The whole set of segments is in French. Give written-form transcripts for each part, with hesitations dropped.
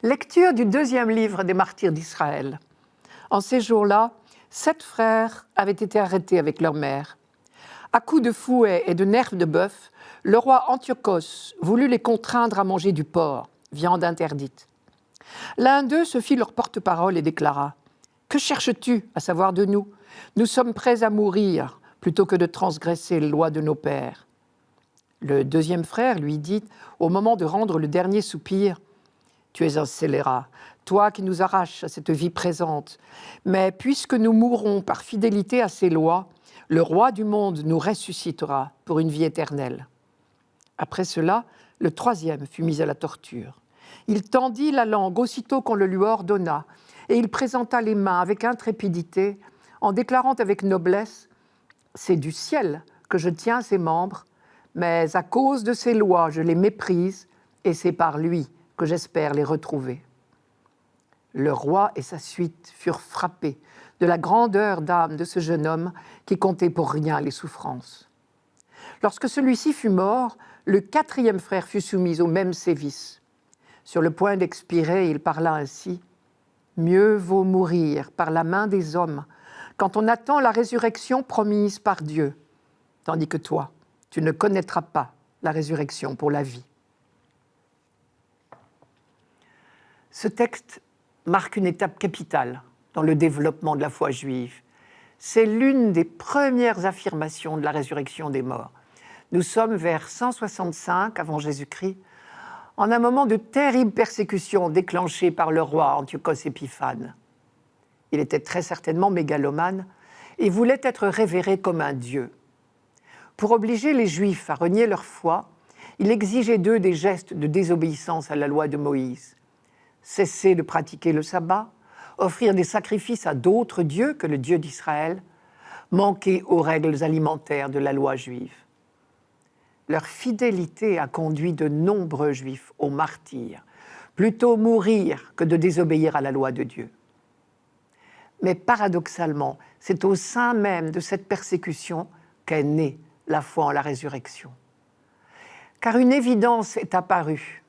Lecture du deuxième livre des martyrs d'Israël. En ces jours-là, 7 frères avaient été arrêtés avec leur mère. À coups de fouet et de nerfs de bœuf, le roi Antiochos voulut les contraindre à manger du porc, viande interdite. L'un d'eux se fit leur porte-parole et déclara « Que cherches-tu à savoir de nous ? Nous sommes prêts à mourir plutôt que de transgresser les lois de nos pères. » Le deuxième frère lui dit, au moment de rendre le dernier soupir, « Tu es un scélérat, toi qui nous arraches à cette vie présente. Mais puisque nous mourrons par fidélité à ces lois, le roi du monde nous ressuscitera pour une vie éternelle. » Après cela, le troisième fut mis à la torture. Il tendit la langue aussitôt qu'on le lui ordonna, et il présenta les mains avec intrépidité, en déclarant avec noblesse « C'est du ciel que je tiens ces membres, mais à cause de ces lois, je les méprise, et c'est par lui que j'espère les retrouver. » Le roi et sa suite furent frappés de la grandeur d'âme de ce jeune homme qui comptait pour rien les souffrances. Lorsque celui-ci fut mort, le quatrième frère fut soumis au même sévice. Sur le point d'expirer, il parla ainsi « Mieux vaut mourir par la main des hommes quand on attend la résurrection promise par Dieu, tandis que toi, tu ne connaîtras pas la résurrection pour la vie. » Ce texte marque une étape capitale dans le développement de la foi juive. C'est l'une des premières affirmations de la résurrection des morts. Nous sommes vers 165 avant Jésus-Christ, en un moment de terrible persécution déclenchée par le roi Antiochos Épiphane. Il était très certainement mégalomane et voulait être révéré comme un dieu. Pour obliger les Juifs à renier leur foi, il exigeait d'eux des gestes de désobéissance à la loi de Moïse. Cesser de pratiquer le sabbat, offrir des sacrifices à d'autres dieux que le Dieu d'Israël, manquer aux règles alimentaires de la loi juive. Leur fidélité a conduit de nombreux Juifs au martyre, plutôt mourir que de désobéir à la loi de Dieu. Mais paradoxalement, c'est au sein même de cette persécution qu'est née la foi en la résurrection. Car une évidence est apparue,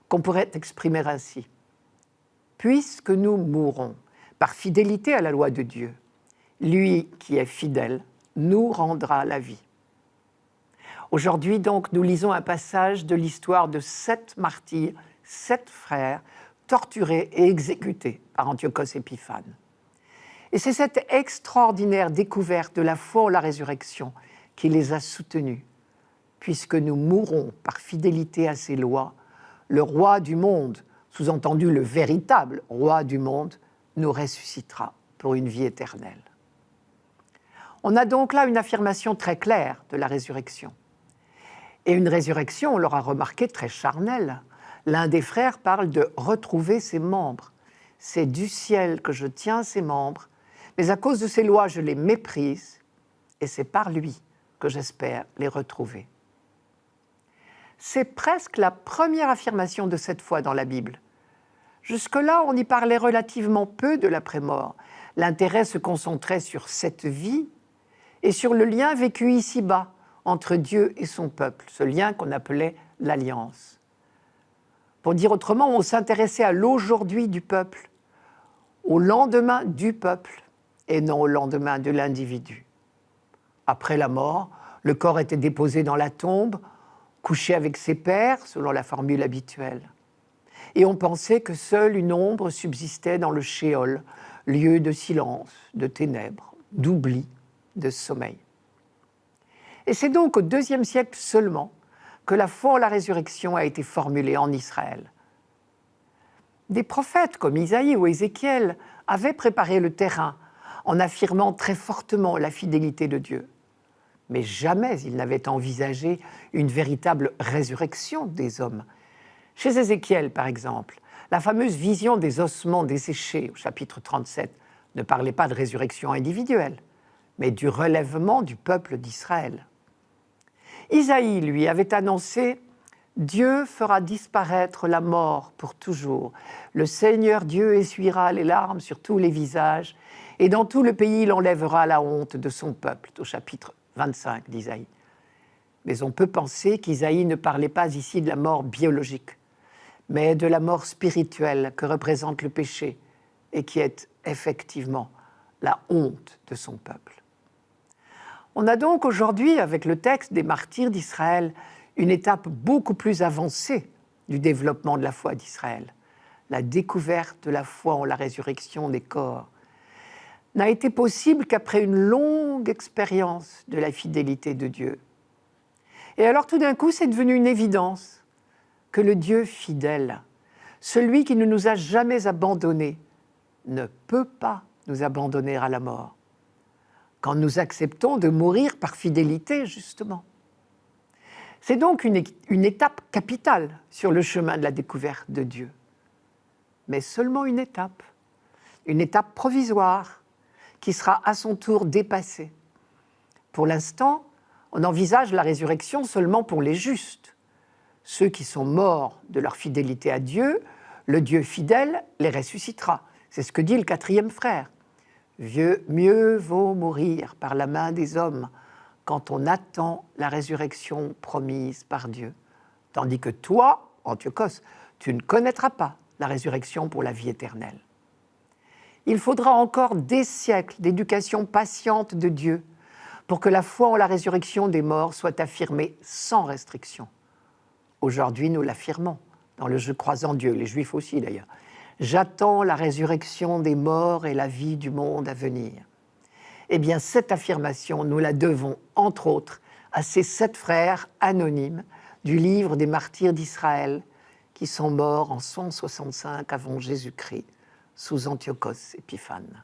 qu'on pourrait exprimer ainsi. Puisque nous mourrons par fidélité à la loi de Dieu, lui qui est fidèle nous rendra la vie. Aujourd'hui donc, nous lisons un passage de l'histoire de 7 martyrs, 7 frères, torturés et exécutés par Antiochos Épiphane. Et c'est cette extraordinaire découverte de la foi en la résurrection qui les a soutenus. Puisque nous mourrons par fidélité à ses lois, le roi du monde, sous-entendu le véritable roi du monde, nous ressuscitera pour une vie éternelle. On a donc là une affirmation très claire de la résurrection. Et une résurrection, on l'aura remarqué, très charnelle. L'un des frères parle de retrouver ses membres. C'est du ciel que je tiens ses membres, mais à cause de ces lois, je les méprise, et c'est par lui que j'espère les retrouver. C'est presque la première affirmation de cette foi dans la Bible. Jusque-là, on y parlait relativement peu de l'après-mort. L'intérêt se concentrait sur cette vie et sur le lien vécu ici-bas entre Dieu et son peuple, ce lien qu'on appelait l'alliance. Pour dire autrement, on s'intéressait à l'aujourd'hui du peuple, au lendemain du peuple et non au lendemain de l'individu. Après la mort, le corps était déposé dans la tombe, couché avec ses pairs, selon la formule habituelle. Et on pensait que seule une ombre subsistait dans le Sheol, lieu de silence, de ténèbres, d'oubli, de sommeil. Et c'est donc au IIe siècle seulement que la foi en la résurrection a été formulée en Israël. Des prophètes comme Isaïe ou Ézéchiel avaient préparé le terrain en affirmant très fortement la fidélité de Dieu. Mais jamais ils n'avaient envisagé une véritable résurrection des hommes. Chez Ézéchiel, par exemple, la fameuse vision des ossements desséchés, au chapitre 37, ne parlait pas de résurrection individuelle, mais du relèvement du peuple d'Israël. Isaïe, lui, avait annoncé « Dieu fera disparaître la mort pour toujours. Le Seigneur Dieu essuiera les larmes sur tous les visages, et dans tout le pays il enlèvera la honte de son peuple », au chapitre 25 d'Isaïe. Mais on peut penser qu'Isaïe ne parlait pas ici de la mort biologique, mais de la mort spirituelle que représente le péché et qui est effectivement la honte de son peuple. On a donc aujourd'hui, avec le texte des martyrs d'Israël, une étape beaucoup plus avancée du développement de la foi d'Israël. La découverte de la foi en la résurrection des corps n'a été possible qu'après une longue expérience de la fidélité de Dieu. Et alors tout d'un coup, c'est devenu une évidence que le Dieu fidèle, celui qui ne nous a jamais abandonnés, ne peut pas nous abandonner à la mort, quand nous acceptons de mourir par fidélité, justement. C'est donc une étape capitale sur le chemin de la découverte de Dieu. Mais seulement une étape provisoire, qui sera à son tour dépassée. Pour l'instant, on envisage la résurrection seulement pour les justes. Ceux qui sont morts de leur fidélité à Dieu, le Dieu fidèle les ressuscitera. C'est ce que dit le 4e frère. Mieux vaut mourir par la main des hommes quand on attend la résurrection promise par Dieu. Tandis que toi, Antiochos, tu ne connaîtras pas la résurrection pour la vie éternelle. Il faudra encore des siècles d'éducation patiente de Dieu pour que la foi en la résurrection des morts soit affirmée sans restriction. Aujourd'hui, nous l'affirmons dans le « Je crois en Dieu », les Juifs aussi d'ailleurs. J'attends la résurrection des morts et la vie du monde à venir. Eh bien, cette affirmation, nous la devons, entre autres, à ces 7 frères anonymes du livre des martyrs d'Israël qui sont morts en 165 avant Jésus-Christ, sous Antiochos Épiphane.